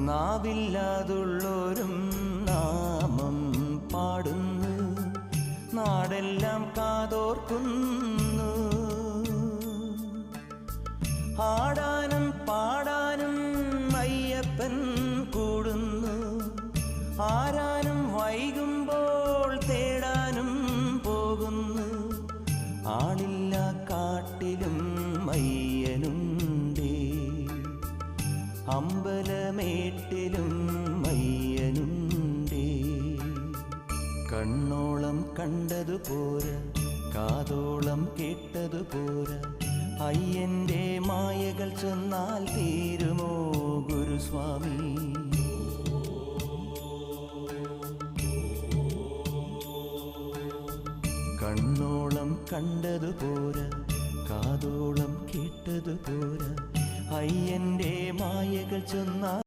നാവില്ലാതുള്ളോരും നാമം പാടുന്നു, നാടെല്ലാം കാതോർക്കുന്നു. ആടാനും പാടാനും അയ്യപ്പൻ കൂടുന്നു, ആരാനും വൈകുമ്പോൾ തേടാനും പോകുന്നു. ആളില്ല കാട്ടിലും അയ്യനുണ്ടേ, അമ്പലമേട്ടിലും അയ്യനുണ്ടേ. കണ്ണോളം കണ്ടതുപോരാ, കാതോളം കേട്ടതുപോരാ, അയ്യൻ്റെ മായകൾ ചൊന്നാൽ തീരുമോ ഗുരുസ്വാമി? കണ്ണോളം കണ്ടതുപോരാ, കാതോളം കേട്ടതുപോരാ, അയ്യൻ്റെ മായകൾ ചൊന്നാൽ